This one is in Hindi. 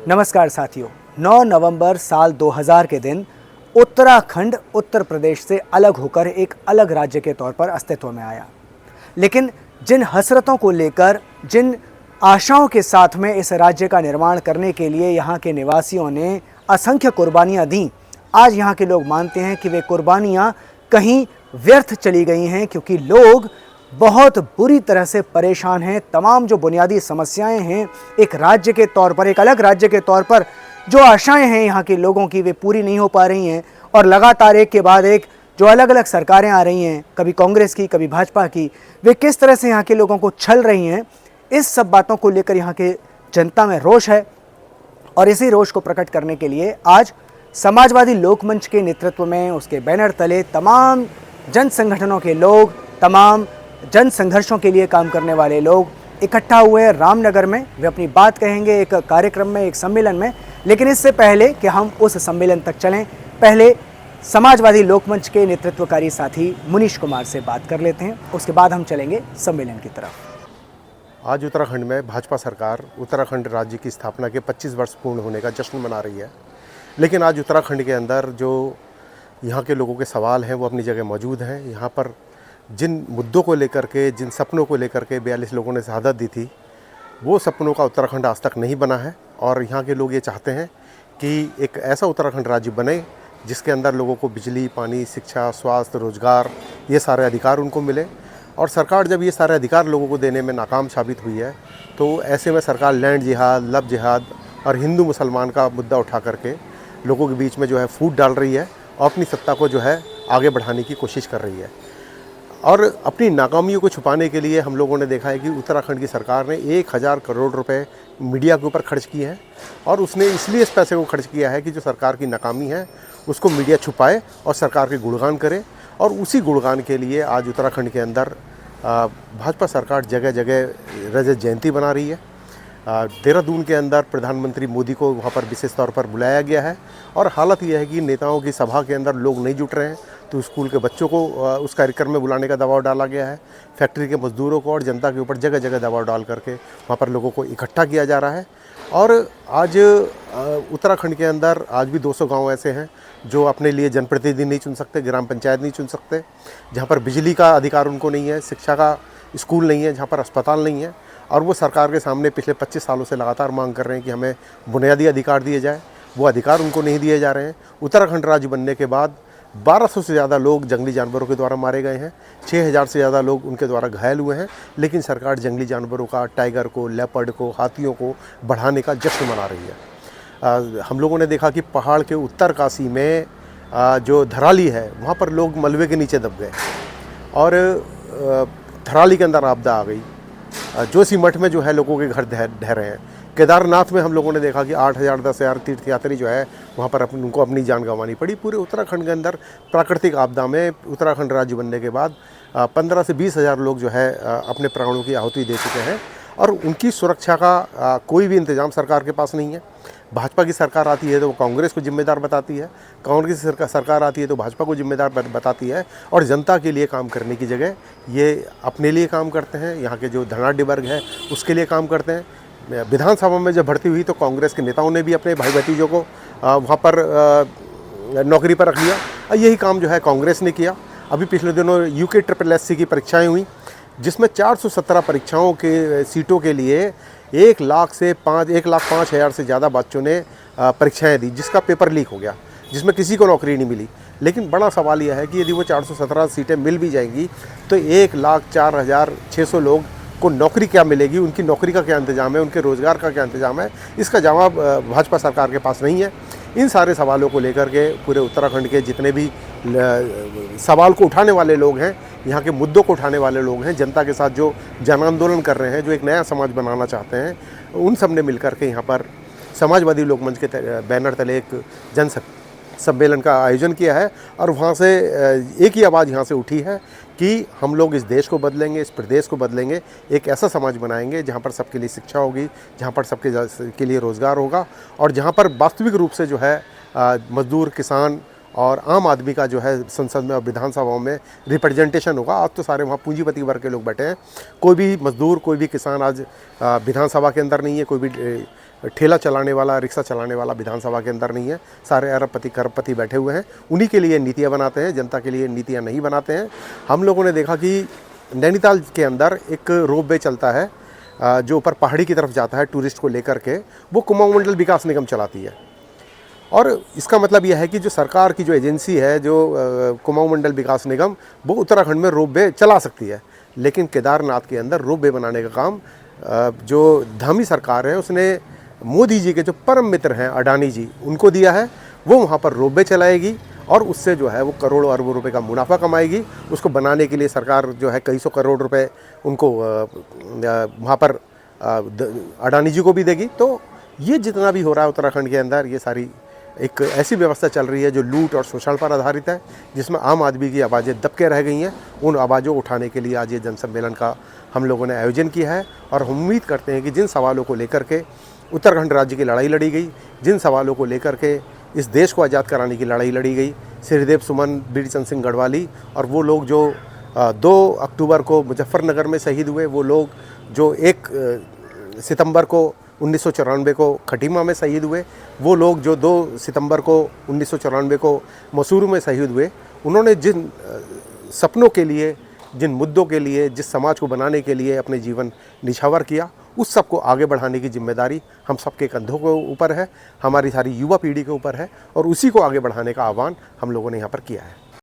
नमस्कार साथियों, 9 नवंबर साल 2000 के दिन उत्तराखंड उत्तर प्रदेश से अलग होकर एक अलग राज्य के तौर पर अस्तित्व में आया। लेकिन जिन हसरतों को लेकर, जिन आशाओं के साथ में इस राज्य का निर्माण करने के लिए यहाँ के निवासियों ने असंख्य कुर्बानियाँ दी, आज यहाँ के लोग मानते हैं कि वे कुर्बानियाँ कहीं व्यर्थ चली गई हैं, क्योंकि लोग बहुत बुरी तरह से परेशान हैं। तमाम जो बुनियादी समस्याएं हैं, एक राज्य के तौर पर, एक अलग राज्य के तौर पर जो आशाएं हैं यहाँ के लोगों की, वे पूरी नहीं हो पा रही हैं। और लगातार एक के बाद एक जो अलग अलग सरकारें आ रही हैं, कभी कांग्रेस की, कभी भाजपा की, वे किस तरह से यहाँ के लोगों को छल रही हैं, इस सब बातों को लेकर यहाँ के जनता में रोष है। और इसी रोष को प्रकट करने के लिए आज समाजवादी लोकमंच के नेतृत्व में, उसके बैनर तले तमाम जन संगठनों के लोग, तमाम जन संघर्षों के लिए काम करने वाले लोग इकट्ठा हुए हैं रामनगर में। वे अपनी बात कहेंगे एक कार्यक्रम में, एक सम्मेलन में। लेकिन इससे पहले कि हम उस सम्मेलन तक चलें, पहले समाजवादी लोकमंच के नेतृत्वकारी साथी मुनीश कुमार से बात कर लेते हैं, उसके बाद हम चलेंगे सम्मेलन की तरफ। आज उत्तराखंड में भाजपा सरकार उत्तराखंड राज्य की स्थापना के 25 वर्ष पूर्ण होने का जश्न मना रही है। लेकिन आज उत्तराखंड के अंदर जो यहाँ के लोगों के सवाल हैं वो अपनी जगह मौजूद हैं। यहाँ पर जिन मुद्दों को लेकर के, जिन सपनों को लेकर के 42 लोगों ने शहादत दी थी, वो सपनों का उत्तराखंड आज तक नहीं बना है। और यहाँ के लोग ये चाहते हैं कि एक ऐसा उत्तराखंड राज्य बने जिसके अंदर लोगों को बिजली, पानी, शिक्षा, स्वास्थ्य, रोजगार, ये सारे अधिकार उनको मिले। और सरकार जब ये सारे अधिकार लोगों को देने में नाकाम साबित हुई है, तो ऐसे में सरकार लैंड जिहाद, लव जिहाद और हिंदू मुसलमान का मुद्दा उठा करके लोगों के बीच में जो है फूट डाल रही है और अपनी सत्ता को जो है आगे बढ़ाने की कोशिश कर रही है। और अपनी नाकामियों को छुपाने के लिए हम लोगों ने देखा है कि उत्तराखंड की सरकार ने 1000 करोड़ रुपए मीडिया के ऊपर खर्च किए हैं। और उसने इसलिए इस पैसे को खर्च किया है कि जो सरकार की नाकामी है उसको मीडिया छुपाए और सरकार के गुणगान करे। और उसी गुणगान के लिए आज उत्तराखंड के अंदर भाजपा सरकार जगह जगह रजत जयंती बना रही है। देहरादून के अंदर प्रधानमंत्री मोदी को वहाँ पर विशेष तौर पर बुलाया गया है। और हालत यह है कि नेताओं की सभा के अंदर लोग नहीं जुट रहे हैं, तो स्कूल के बच्चों को उस कार्यक्रम में बुलाने का दबाव डाला गया है। फैक्ट्री के मजदूरों को और जनता के ऊपर जगह जगह दबाव डाल करके वहाँ पर लोगों को इकट्ठा किया जा रहा है। और आज उत्तराखंड के अंदर आज भी 200 गांव ऐसे हैं जो अपने लिए जनप्रतिनिधि नहीं चुन सकते, ग्राम पंचायत नहीं चुन सकते, जहाँ पर बिजली का अधिकार उनको नहीं है, शिक्षा का स्कूल नहीं है, जहाँ पर अस्पताल नहीं है। और वो सरकार के सामने पिछले 25 सालों से लगातार मांग कर रहे हैं कि हमें बुनियादी अधिकार दिए जाए, वो अधिकार उनको नहीं दिए जा रहे हैं। उत्तराखंड राज्य बनने के बाद 1200 से ज़्यादा लोग जंगली जानवरों के द्वारा मारे गए हैं, 6000 से ज़्यादा लोग उनके द्वारा घायल हुए हैं। लेकिन सरकार जंगली जानवरों का, टाइगर को, लेपर्ड को, हाथियों को बढ़ाने का जश्न मना रही है। हम लोगों ने देखा कि पहाड़ के उत्तरकाशी में जो धराली है वहाँ पर लोग मलबे के नीचे दब गए और धराली के अंदर आपदा आ गई। जोशीमठ में जो है लोगों के घर ढह रहे हैं। केदारनाथ में हम लोगों ने देखा कि 8000 10,000 तीर्थयात्री जो है वहाँ पर उनको अपनी जान गंवानी पड़ी। पूरे उत्तराखंड के अंदर प्राकृतिक आपदा में उत्तराखंड राज्य बनने के बाद 15 से 20 हज़ार लोग जो है अपने प्राणों की आहुति दे चुके हैं। और उनकी सुरक्षा का कोई भी इंतजाम सरकार के पास नहीं है। भाजपा की सरकार आती है तो वो कांग्रेस को जिम्मेदार बताती है, कांग्रेस की सरकार आती है तो भाजपा को जिम्मेदार बताती है। और जनता के लिए काम करने की जगह ये अपने लिए काम करते हैं, यहाँ के जो धनाढ़ वर्ग है उसके लिए काम करते हैं। विधानसभा में जब भर्ती हुई तो कांग्रेस के नेताओं ने भी अपने भाई भतीजों को वहाँ पर नौकरी पर रख लिया। और यही काम जो है कांग्रेस ने किया। अभी पिछले दिनों UKSSC की परीक्षाएं हुई, जिसमें 417 परीक्षाओं के सीटों के लिए 1,05,000 से ज़्यादा बच्चों ने परीक्षाएं दी, जिसका पेपर लीक हो गया, जिसमें किसी को नौकरी नहीं मिली। लेकिन बड़ा सवाल यह है कि यदि वो 417 सीटें मिल भी जाएंगी तो 1,04,600 लोग को नौकरी क्या मिलेगी, उनकी नौकरी का क्या इंतजाम है, उनके रोज़गार का क्या इंतजाम है, इसका जवाब भाजपा सरकार के पास नहीं है। इन सारे सवालों को लेकर के पूरे उत्तराखंड के जितने भी सवाल को उठाने वाले लोग हैं, यहाँ के मुद्दों को उठाने वाले लोग हैं, जनता के साथ जो जन आंदोलन कर रहे हैं, जो एक नया समाज बनाना चाहते हैं, उन सब ने मिलकर के यहाँ पर समाजवादी लोकमंच के बैनर तले एक जन सम्मेलन का आयोजन किया है। और वहाँ से एक ही आवाज़ यहाँ से उठी है कि हम लोग इस देश को बदलेंगे, इस प्रदेश को बदलेंगे, एक ऐसा समाज बनाएंगे जहाँ पर सबके लिए शिक्षा होगी, जहाँ पर सबके के लिए रोज़गार होगा और जहाँ पर वास्तविक रूप से जो है मजदूर, किसान और आम आदमी का जो है संसद में और विधानसभाओं में रिप्रेजेंटेशन होगा। आज तो सारे वहाँ पूंजीपति वर्ग के लोग बैठे हैं, कोई भी मजदूर, कोई भी किसान आज विधानसभा के अंदर नहीं है, कोई भी ठेला चलाने वाला, रिक्शा चलाने वाला विधानसभा के अंदर नहीं है। सारे अरबपति करोड़पति बैठे हुए हैं, उन्हीं के लिए नीतियाँ बनाते हैं, जनता के लिए नीतियाँ नहीं बनाते हैं। हम लोगों ने देखा कि नैनीताल के अंदर एक रोप वे चलता है जो ऊपर पहाड़ी की तरफ जाता है टूरिस्ट को लेकर के, वो कुमाऊं मंडल विकास निगम चलाती है। और इसका मतलब यह है कि जो सरकार की जो एजेंसी है, जो कुमाऊं मंडल विकास निगम, वो उत्तराखंड में रोप वे चला सकती है, लेकिन केदारनाथ के अंदर रोप वे बनाने का काम जो धामी सरकार है उसने मोदी जी के जो परम मित्र हैं अडानी जी, उनको दिया है। वो वहाँ पर रोप वे चलाएगी और उससे जो है वो करोड़ों अरबों रुपए का मुनाफा कमाएगी। उसको बनाने के लिए सरकार जो है कई सौ करोड़ रुपए उनको वहाँ पर अडानी जी को भी देगी। तो ये जितना भी हो रहा है उत्तराखंड के अंदर, ये सारी एक ऐसी व्यवस्था चल रही है जो लूट और शोषण पर आधारित है, जिसमें आम आदमी की आवाज़ें दबके रह गई हैं। उन आवाज़ों उठाने के लिए आज ये जनसम्मेलन का हम लोगों ने आयोजन किया है और हम उम्मीद करते हैं कि जिन सवालों को लेकर के उत्तराखंड राज्य की लड़ाई लड़ी गई, जिन सवालों को लेकर के इस देश को आज़ाद कराने की लड़ाई लड़ी गई, श्रीदेव सुमन, बीडी चंद सिंह गढ़वाली और वो लोग जो 2 अक्टूबर को मुजफ्फरनगर में शहीद हुए, वो लोग जो 1 सितंबर को 1994 को खटीमा में शहीद हुए, वो लोग जो 2 सितंबर को 1994 को मसूरू में शहीद हुए, उन्होंने जिन सपनों के लिए, जिन मुद्दों के लिए, जिस समाज को बनाने के लिए अपने जीवन निछावर किया, उस सब को आगे बढ़ाने की जिम्मेदारी हम सबके कंधों के ऊपर है, हमारी सारी युवा पीढ़ी के ऊपर है और उसी को आगे बढ़ाने का आह्वान हम लोगों ने यहाँ पर किया है।